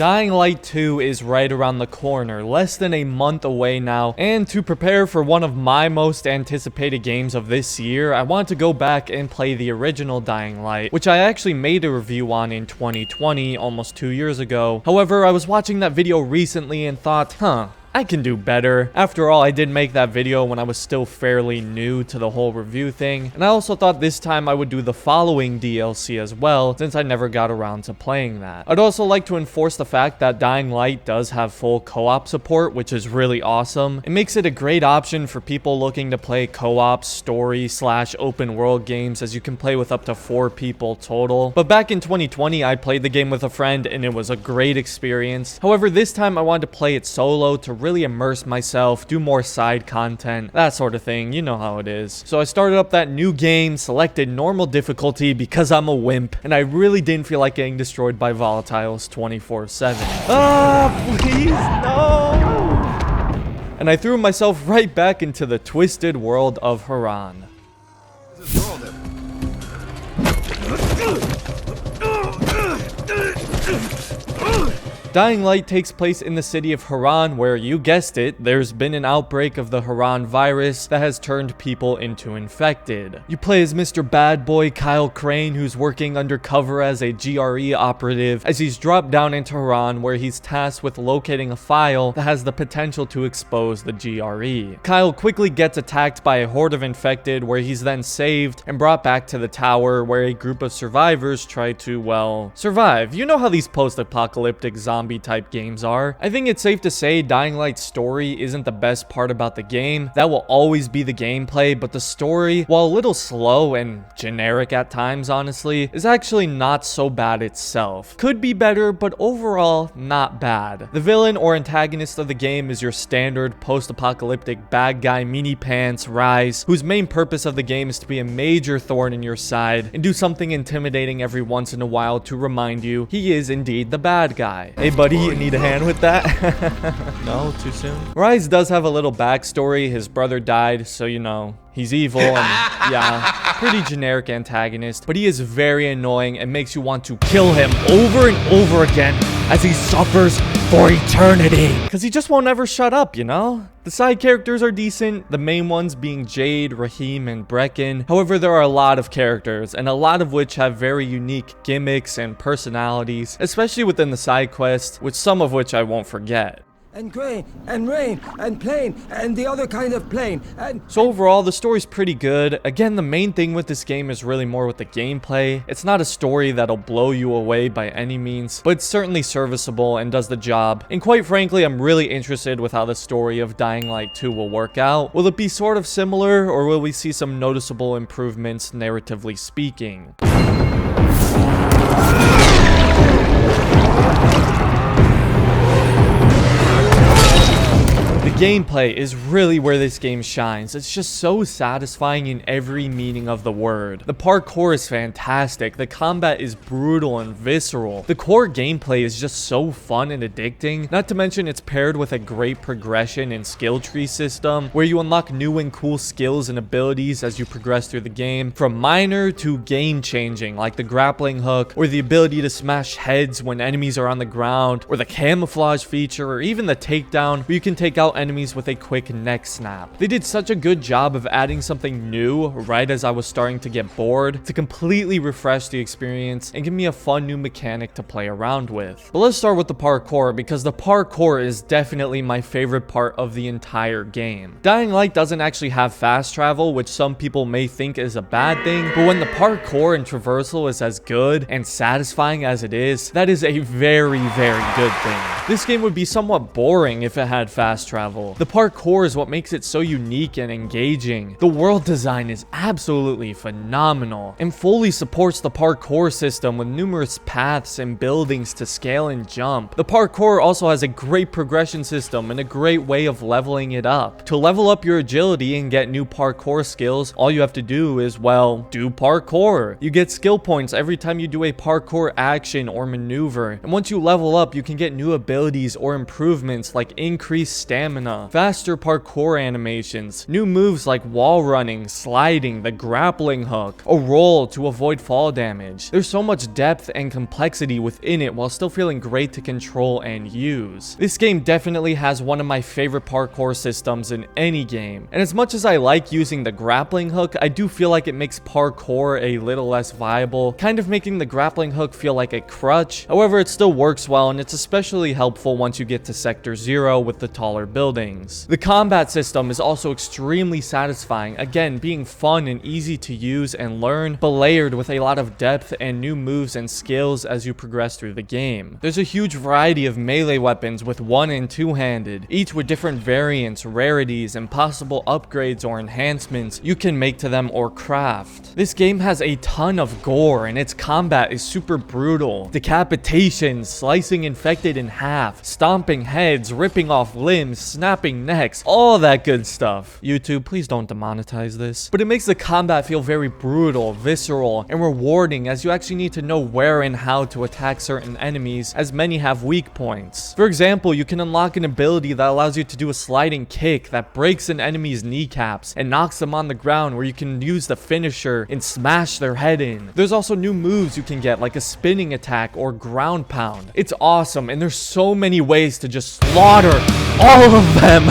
Dying Light 2 is right around the corner, less than a month away now, and to prepare for one of my most anticipated games of this year, I want to go back and play the original Dying Light, which I actually made a review on in 2020, almost 2 years ago. However, I was watching that video recently and thought, I can do better. After all, I did make that video when I was still fairly new to the whole review thing, and I also thought this time I would do the following DLC as well, since I never got around to playing that. I'd also like to enforce the fact that Dying Light does have full co-op support, which is really awesome. It makes it a great option for people looking to play co-op, story / open world games, as you can play with up to 4 people total. But back in 2020, I played the game with a friend, and it was a great experience. However, this time I wanted to play it solo to really immerse myself, do more side content, that sort of thing. You know how it is. So I started up that new game, selected normal difficulty because I'm a wimp, and I really didn't feel like getting destroyed by volatiles 24/7. Please, no! And I threw myself right back into the twisted world of Haran. Dying Light takes place in the city of Haran, where, you guessed it, there's been an outbreak of the Haran virus that has turned people into infected. You play as Mr. Bad Boy Kyle Crane, who's working undercover as a GRE operative, as he's dropped down into Haran, where he's tasked with locating a file that has the potential to expose the GRE. Kyle quickly gets attacked by a horde of infected, where he's then saved and brought back to the tower, where a group of survivors try to, well, survive. You know how these post-apocalyptic zombie type games are. I think it's safe to say Dying Light's story isn't the best part about the game. That will always be the gameplay, but the story, while a little slow and generic at times, honestly, is actually not so bad itself. Could be better, but overall, not bad. The villain or antagonist of the game is your standard post-apocalyptic bad guy Meanie Pants Rise, whose main purpose of the game is to be a major thorn in your side and do something intimidating every once in a while to remind you he is indeed the bad guy. Hey buddy, you need a hand with that? No, too soon? Rise does have a little backstory. His brother died, so you know, he's evil and yeah, pretty generic antagonist, but he is very annoying and makes you want to kill him over and over again as he suffers for eternity. Because he just won't ever shut up, you know? The side characters are decent, the main ones being Jade, Raheem, and Brecken. However, there are a lot of characters, and a lot of which have very unique gimmicks and personalities, especially within the side quests, which some of which I won't forget. And grain, and rain, and plane, and the other kind of plane, and... So overall, the story's pretty good. Again, the main thing with this game is really more with the gameplay. It's not a story that'll blow you away by any means, but it's certainly serviceable and does the job. And quite frankly, I'm really interested with how the story of Dying Light 2 will work out. Will it be sort of similar, or will we see some noticeable improvements, narratively speaking? The gameplay is really where this game shines. It's just so satisfying in every meaning of the word. The parkour is fantastic, the combat is brutal and visceral. The core gameplay is just so fun and addicting, not to mention it's paired with a great progression and skill tree system, where you unlock new and cool skills and abilities as you progress through the game, from minor to game-changing, like the grappling hook, or the ability to smash heads when enemies are on the ground, or the camouflage feature, or even the takedown, where you can take out enemies with a quick neck snap. They did such a good job of adding something new right as I was starting to get bored to completely refresh the experience and give me a fun new mechanic to play around with. But let's start with the parkour, because the parkour is definitely my favorite part of the entire game. Dying Light doesn't actually have fast travel, which some people may think is a bad thing, but when the parkour and traversal is as good and satisfying as it is, that is a very, very good thing. This game would be somewhat boring if it had fast travel. The parkour is what makes it so unique and engaging. The world design is absolutely phenomenal and fully supports the parkour system with numerous paths and buildings to scale and jump. The parkour also has a great progression system and a great way of leveling it up. To level up your agility and get new parkour skills, all you have to do is, well, do parkour. You get skill points every time you do a parkour action or maneuver, and once you level up, you can get new abilities or improvements like increased stamina stamina, faster parkour animations, new moves like wall running, sliding, the grappling hook, a roll to avoid fall damage. There's so much depth and complexity within it while still feeling great to control and use. This game definitely has one of my favorite parkour systems in any game, and as much as I like using the grappling hook, I do feel like it makes parkour a little less viable, kind of making the grappling hook feel like a crutch. However, it still works well, and it's especially helpful once you get to Sector 0 with the taller buildings. The combat system is also extremely satisfying, again being fun and easy to use and learn, but layered with a lot of depth and new moves and skills as you progress through the game. There's a huge variety of melee weapons with one and two-handed, each with different variants, rarities, and possible upgrades or enhancements you can make to them or craft. This game has a ton of gore, and its combat is super brutal. Decapitations, slicing infected in half, stomping heads, ripping off limbs, snapping necks, all that good stuff. YouTube, please don't demonetize this. But it makes the combat feel very brutal, visceral, and rewarding, as you actually need to know where and how to attack certain enemies, as many have weak points. For example, you can unlock an ability that allows you to do a sliding kick that breaks an enemy's kneecaps and knocks them on the ground, where you can use the finisher and smash their head in. There's also new moves you can get, like a spinning attack or ground pound. It's awesome, and there's so many ways to just slaughter all of them.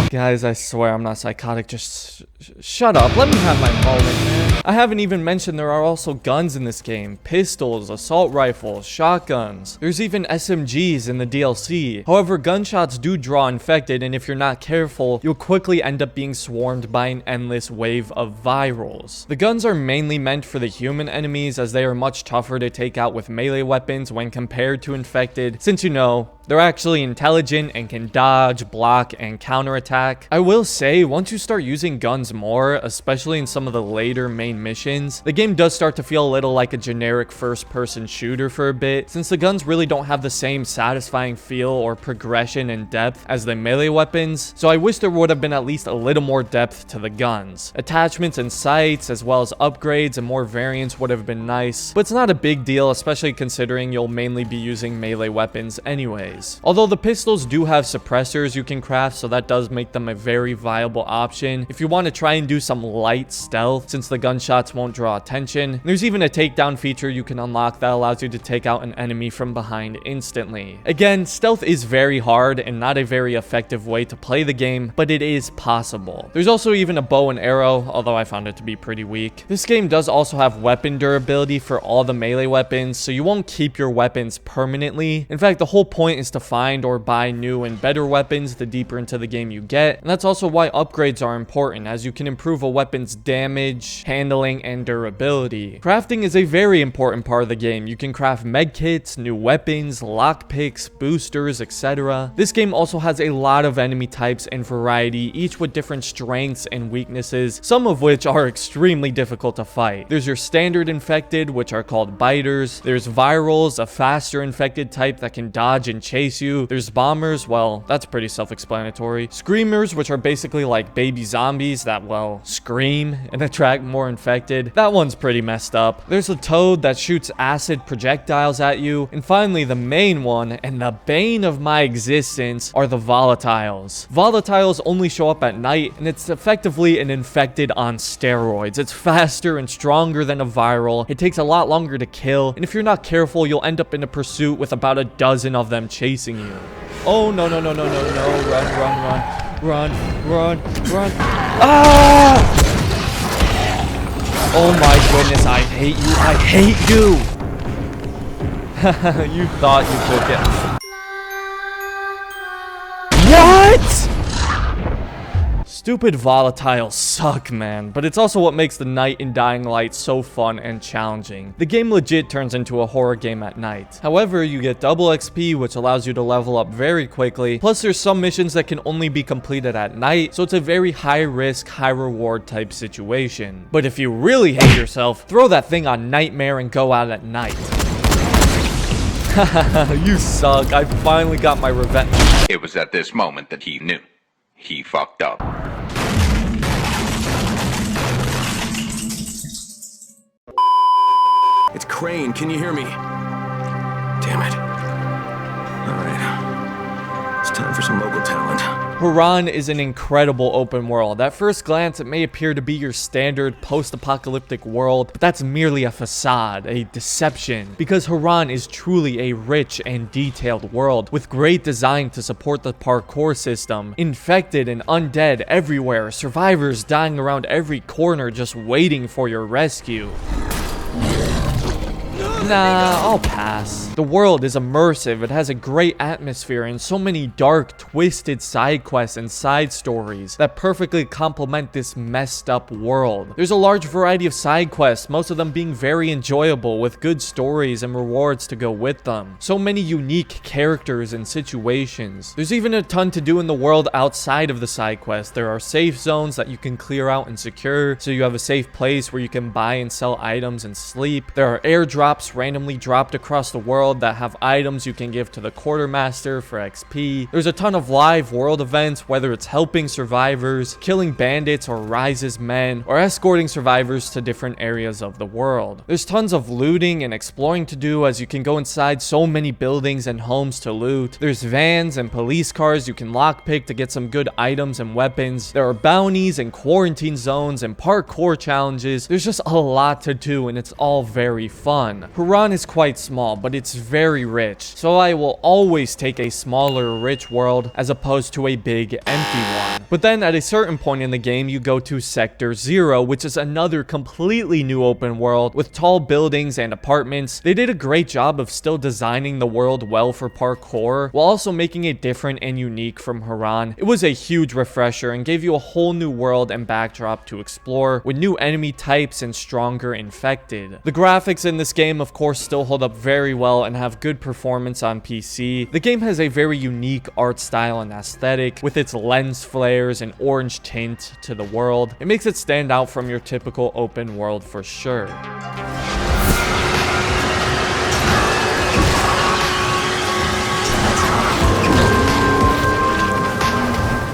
Guys, I swear I'm not psychotic. Just shut up. Let me have my moment, man. I haven't even mentioned there are also guns in this game. Pistols, assault rifles, shotguns. There's even SMGs in the DLC. However, gunshots do draw infected, and if you're not careful, you'll quickly end up being swarmed by an endless wave of virals. The guns are mainly meant for the human enemies, as they are much tougher to take out with melee weapons when compared to infected, since you know, they're actually intelligent and can dodge, block, and counterattack. I will say, once you start using guns more, especially in some of the later main missions, the game does start to feel a little like a generic first-person shooter for a bit, since the guns really don't have the same satisfying feel or progression and depth as the melee weapons, so I wish there would have been at least a little more depth to the guns. Attachments and sights, as well as upgrades and more variants would have been nice, but it's not a big deal, especially considering you'll mainly be using melee weapons anyways. Although the pistols do have suppressors you can craft, so that does make them a very viable option if you want to try and do some light stealth, since the gunshots won't draw attention. There's even a takedown feature you can unlock that allows you to take out an enemy from behind instantly. Again, stealth is very hard and not a very effective way to play the game, but it is possible. There's also even a bow and arrow, although I found it to be pretty weak. This game does also have weapon durability for all the melee weapons, so you won't keep your weapons permanently. In fact, the whole point is to find or buy new and better weapons the deeper into the game you get, and that's also why upgrades are important, as you can improve a weapon's damage, handling, and durability. Crafting is a very important part of the game. You can craft medkits, new weapons, lockpicks, boosters, etc. This game also has a lot of enemy types and variety, each with different strengths and weaknesses, some of which are extremely difficult to fight. There's your standard infected, which are called biters. There's virals, a faster infected type that can dodge and chase you. There's bombers, well, that's pretty self-explanatory. Screamers, which are basically like baby zombies that, well, scream and attract more infected. That one's pretty messed up. There's a toad that shoots acid projectiles at you. And finally, the main one, and the bane of my existence, are the volatiles. Volatiles only show up at night, and it's effectively an infected on steroids. It's faster and stronger than a viral. It takes a lot longer to kill, and if you're not careful, you'll end up in a pursuit with about a dozen of them chasing you. Oh, no, no, no, no, no, no. Run. Ah! Oh my goodness, I hate you. I hate you. You thought you took it. What? Stupid volatiles suck, man, but it's also what makes the night in Dying Light so fun and challenging. The game legit turns into a horror game at night. However, you get double XP, which allows you to level up very quickly, plus there's some missions that can only be completed at night, so it's a very high risk, high reward type situation. But if you really hate yourself, throw that thing on Nightmare and go out at night. You suck. I finally got my revenge. It was at this moment that he knew. He fucked up. It's Crane, can you hear me? Damn it. Alright. It's Haran is an incredible open world. At first glance, it may appear to be your standard post-apocalyptic world, but that's merely a facade, a deception, because Haran is truly a rich and detailed world with great design to support the parkour system. Infected and undead everywhere, survivors dying around every corner just waiting for your rescue. Nah, I'll pass. The world is immersive, it has a great atmosphere and so many dark, twisted side quests and side stories that perfectly complement this messed up world. There's a large variety of side quests, most of them being very enjoyable with good stories and rewards to go with them. So many unique characters and situations. There's even a ton to do in the world outside of the side quests. There are safe zones that you can clear out and secure, so you have a safe place where you can buy and sell items and sleep. There are airdrops randomly dropped across the world that have items you can give to the quartermaster for XP. There's a ton of live world events, whether it's helping survivors, killing bandits or Rise's men, or escorting survivors to different areas of the world. There's tons of looting and exploring to do as you can go inside so many buildings and homes to loot. There's vans and police cars you can lockpick to get some good items and weapons. There are bounties and quarantine zones and parkour challenges. There's just a lot to do and it's all very fun. Haran is quite small, but it's very rich, so I will always take a smaller, rich world as opposed to a big, empty one. But then at a certain point in the game, you go to Sector 0, which is another completely new open world with tall buildings and apartments. They did a great job of still designing the world well for parkour, while also making it different and unique from Haran. It was a huge refresher and gave you a whole new world and backdrop to explore, with new enemy types and stronger infected. The graphics in this game, of course, still hold up very well and have good performance on PC. The game has a very unique art style and aesthetic, with its lens flares and orange tint to the world. It makes it stand out from your typical open world for sure.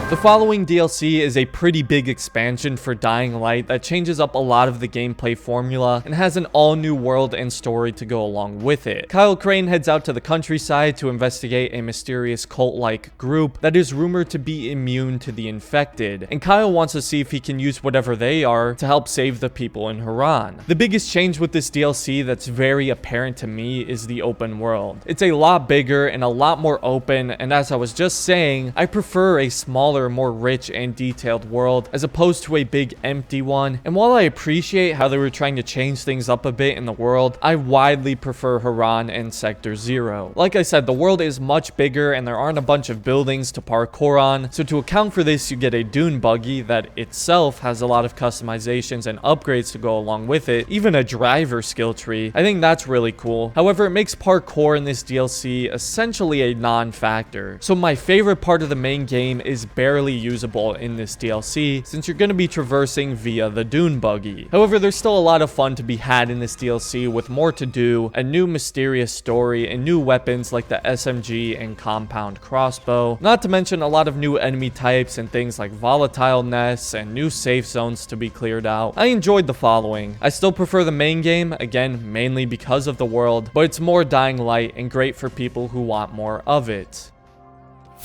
The following DLC is a pretty big expansion for Dying Light that changes up a lot of the gameplay formula and has an all-new world and story to go along with it. Kyle Crane heads out to the countryside to investigate a mysterious cult-like group that is rumored to be immune to the infected, and Kyle wants to see if he can use whatever they are to help save the people in Haran. The biggest change with this DLC that's very apparent to me is the open world. It's a lot bigger and a lot more open, and as I was just saying, I prefer a smaller, more rich and detailed world as opposed to a big empty one. And while I appreciate how they were trying to change things up a bit in the world, I widely prefer Haran and Sector 0. Like I said, the world is much bigger and there aren't a bunch of buildings to parkour on, so to account for this, you get a dune buggy that itself has a lot of customizations and upgrades to go along with it, even a driver skill tree. I think that's really cool. However, it makes parkour in this DLC essentially a non-factor. So my favorite part of the main game is barely usable in this DLC, since you're going to be traversing via the dune buggy. However, there's still a lot of fun to be had in this DLC with more to do, a new mysterious story, and new weapons like the SMG and compound crossbow, not to mention a lot of new enemy types and things like volatile nests and new safe zones to be cleared out. I enjoyed the following. I still prefer the main game, again, mainly because of the world, but it's more Dying Light and great for people who want more of it.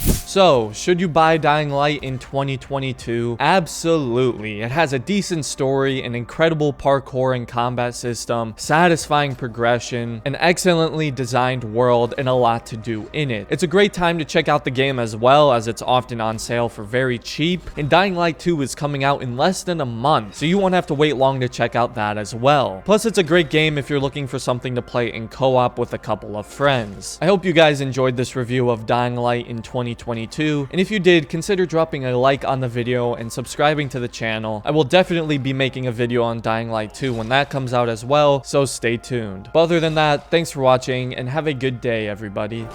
So, should you buy Dying Light in 2022? Absolutely. It has a decent story, an incredible parkour and combat system, satisfying progression, an excellently designed world, and a lot to do in it. It's a great time to check out the game as well, as it's often on sale for very cheap, and Dying Light 2 is coming out in less than a month, so you won't have to wait long to check out that as well. Plus, it's a great game if you're looking for something to play in co-op with a couple of friends. I hope you guys enjoyed this review of Dying Light in 2022. And if you did, consider dropping a like on the video and subscribing to the channel. I will definitely be making a video on Dying Light 2 when that comes out as well, so stay tuned. But other than that, thanks for watching and have a good day, everybody.